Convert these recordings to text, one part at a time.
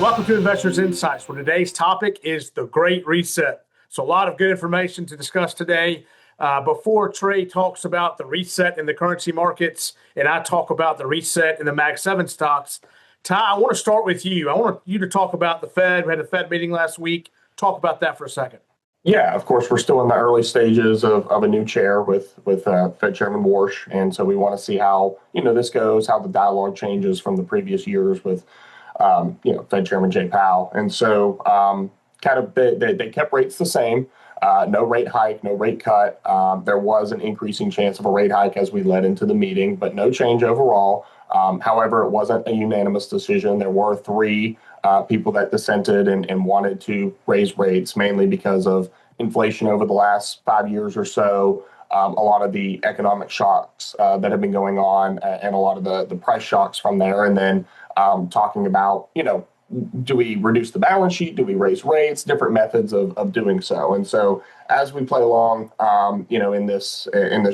Welcome to Investors Insights, where today's topic is the Great Reset. So a lot of good information to discuss today. Before Trey talks about the reset in the currency markets and I talk about the reset in the Mag 7 stocks, Ty, I want to start with you. I want you to talk about the Fed. We had a Fed meeting last week. Talk about that for a second. Yeah, of course, we're still in the early stages of a new chair with Fed Chairman Warsh, and so we want to see how this goes, how the dialogue changes from the previous years with Fed Chairman Jay Powell, and so they kept rates the same, no rate hike, no rate cut. There was an increasing chance of a rate hike as we led into the meeting, but no change overall. However, it wasn't a unanimous decision. There were three people that dissented and wanted to raise rates, mainly because of inflation over the last 5 years or so, a lot of the economic shocks that have been going on, and a lot of the price shocks from there. And then talking about, do we reduce the balance sheet? Do we raise rates? Different methods of doing so. And so as we play along, in this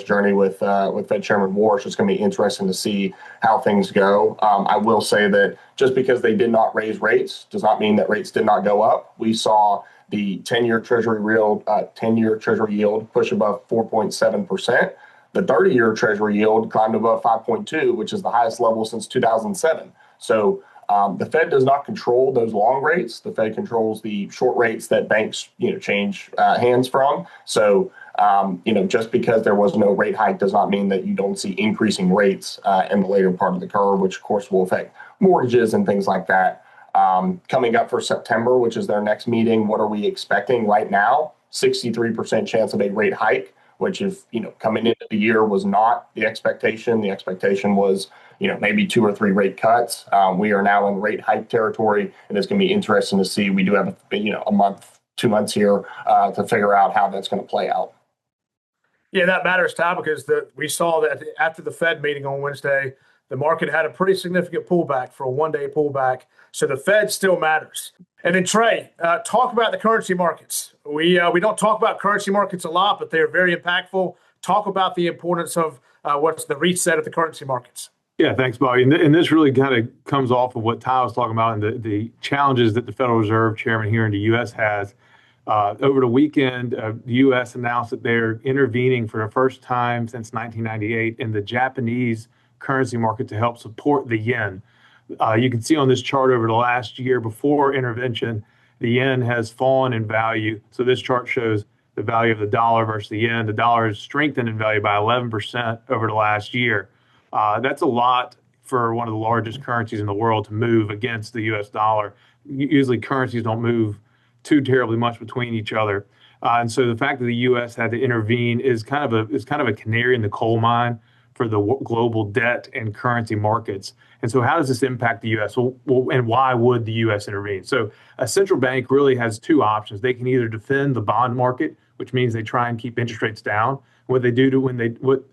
journey with Fed Chairman Warsh, it's going to be interesting to see how things go. I will say that just because they did not raise rates does not mean that rates did not go up. We saw the 10-year Treasury yield push above 4.7%. The 30-year Treasury yield climbed above 5.2, which is the highest level since 2007. So the Fed does not control those long rates. The Fed controls the short rates that banks, change hands from. So, just because there was no rate hike does not mean that you don't see increasing rates in the later part of the curve, which of course will affect mortgages and things like that. Coming up for September, which is their next meeting, what are we expecting right now? 63% chance of a rate hike, which if, coming into the year was not the expectation. The expectation was, maybe 2 or 3 rate cuts. We are now in rate hike territory, and it's going to be interesting to see. We do have, a month, 2 months here to figure out how that's going to play out. Yeah, that matters, Ty, because we saw that after the Fed meeting on Wednesday, the market had a pretty significant pullback for a one-day pullback. So the Fed still matters. And then Trey, talk about the currency markets. We don't talk about currency markets a lot, but they are very impactful. Talk about the importance of what's the reset of the currency markets. Yeah, thanks, Bobby. And this really kind of comes off of what Ty was talking about and the challenges that the Federal Reserve Chairman here in the U.S. has. Over the weekend, the U.S. announced that they're intervening for the first time since 1998 in the Japanese currency market to help support the yen. You can see on this chart over the last year before intervention, the yen has fallen in value. So this chart shows the value of the dollar versus the yen. The dollar has strengthened in value by 11% over the last year. That's a lot for one of the largest currencies in the world to move against the U.S. dollar. Usually currencies don't move too terribly much between each other. And so the fact that the U.S. had to intervene is kind of a canary in the coal mine for the global debt and currency markets. And so how does this impact the U.S.? Well, and why would the U.S. intervene? So a central bank really has two options. They can either defend the bond market, which means they try and keep interest rates down. What they do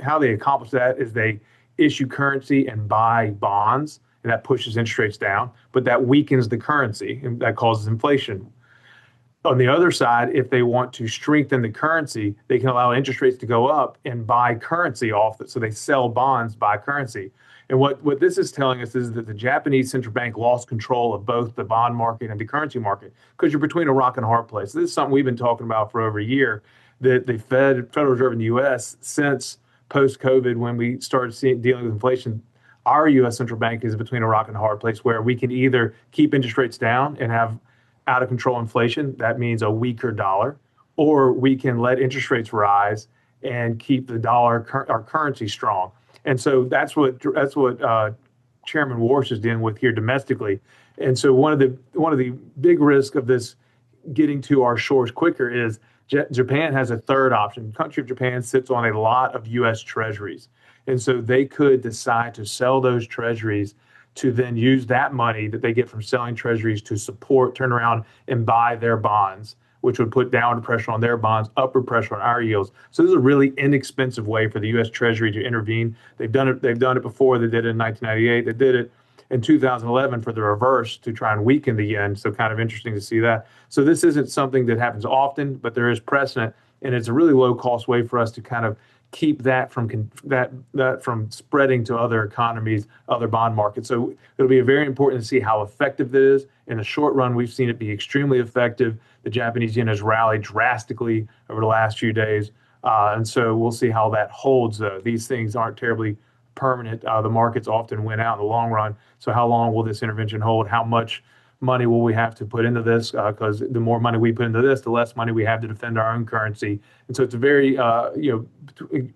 how they accomplish that is they issue currency and buy bonds, and that pushes interest rates down, but that weakens the currency and that causes inflation. On the other side, if they want to strengthen the currency, they can allow interest rates to go up and buy currency off it. So they sell bonds, buy currency. And what this is telling us is that the Japanese central bank lost control of both the bond market and the currency market because you're between a rock and a hard place. This is something we've been talking about for over a year, that the Federal Reserve in the U.S., since post-COVID, when we started dealing with inflation, our U.S. central bank is between a rock and a hard place where we can either keep interest rates down and have out of control inflation, that means a weaker dollar, or we can let interest rates rise and keep the dollar, our currency, strong. And so that's what Chairman Warsh is dealing with here domestically. And so one of the big risks of this getting to our shores quicker is Japan has a third option. The country of Japan sits on a lot of U.S. treasuries. And so they could decide to sell those treasuries to then use that money that they get from selling treasuries to turn around and buy their bonds, which would put downward pressure on their bonds, upward pressure on our yields. So this is a really inexpensive way for the U.S. Treasury to intervene. They've done it before. They did it in 1998. They did it in 2011 for the reverse to try and weaken the yen. So kind of interesting to see that. So this isn't something that happens often, but there is precedent, and it's a really low cost way for us to kind of keep that from that from spreading to other economies, other bond markets. So it'll be very important to see how effective it is. In the short run, we've seen it be extremely effective. The Japanese yen has rallied drastically over the last few days. And so we'll see how that holds. These things aren't terribly permanent. The markets often win out in the long run. So how long will this intervention hold? How much money will we have to put into this? Because the more money we put into this, the less money we have to defend our own currency. And so it's a very,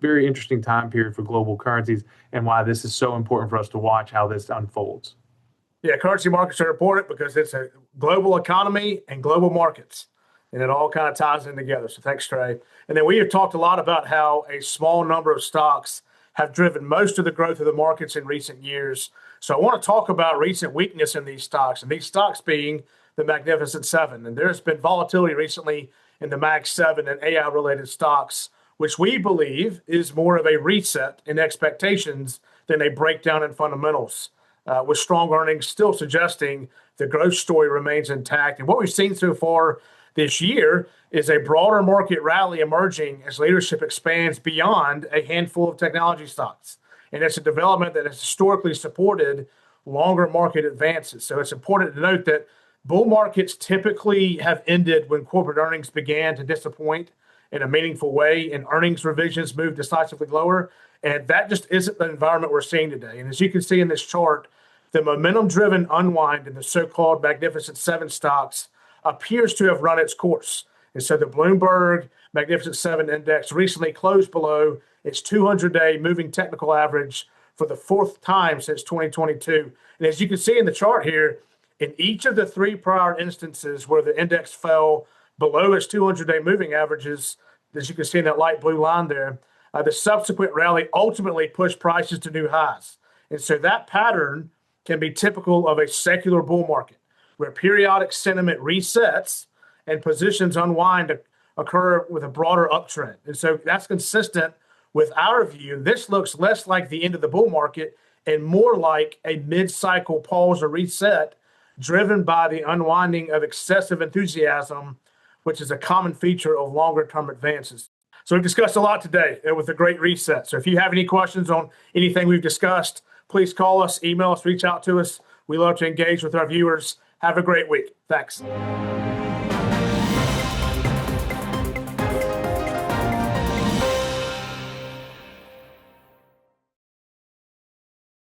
very interesting time period for global currencies, and why this is so important for us to watch how this unfolds. Yeah, currency markets are important because it's a global economy and global markets, and it all kind of ties in together. So thanks, Trey. And then we have talked a lot about how a small number of stocks have driven most of the growth of the markets in recent years. So I want to talk about recent weakness in these stocks, and these stocks being the Magnificent Seven. And there's been volatility recently in the Mag 7 and AI-related stocks, which we believe is more of a reset in expectations than a breakdown in fundamentals, with strong earnings still suggesting the growth story remains intact. And what we've seen so far this year is a broader market rally emerging as leadership expands beyond a handful of technology stocks. And it's a development that has historically supported longer market advances. So it's important to note that bull markets typically have ended when corporate earnings began to disappoint in a meaningful way and earnings revisions move decisively lower. And that just isn't the environment we're seeing today. And as you can see in this chart, the momentum-driven unwind in the so-called Magnificent Seven stocks appears to have run its course. And so the Bloomberg Magnificent Seven index recently closed below its 200-day moving technical average for the fourth time since 2022. And as you can see in the chart here, in each of the three prior instances where the index fell below its 200-day moving averages, as you can see in that light blue line there, the subsequent rally ultimately pushed prices to new highs. And so that pattern can be typical of a secular bull market, where periodic sentiment resets and positions unwind to occur with a broader uptrend. And so that's consistent with our view. This looks less like the end of the bull market and more like a mid-cycle pause or reset driven by the unwinding of excessive enthusiasm, which is a common feature of longer-term advances. So we've discussed a lot today with the Great Reset. So if you have any questions on anything we've discussed, please call us, email us, reach out to us. We love to engage with our viewers. Have a great week. Thanks.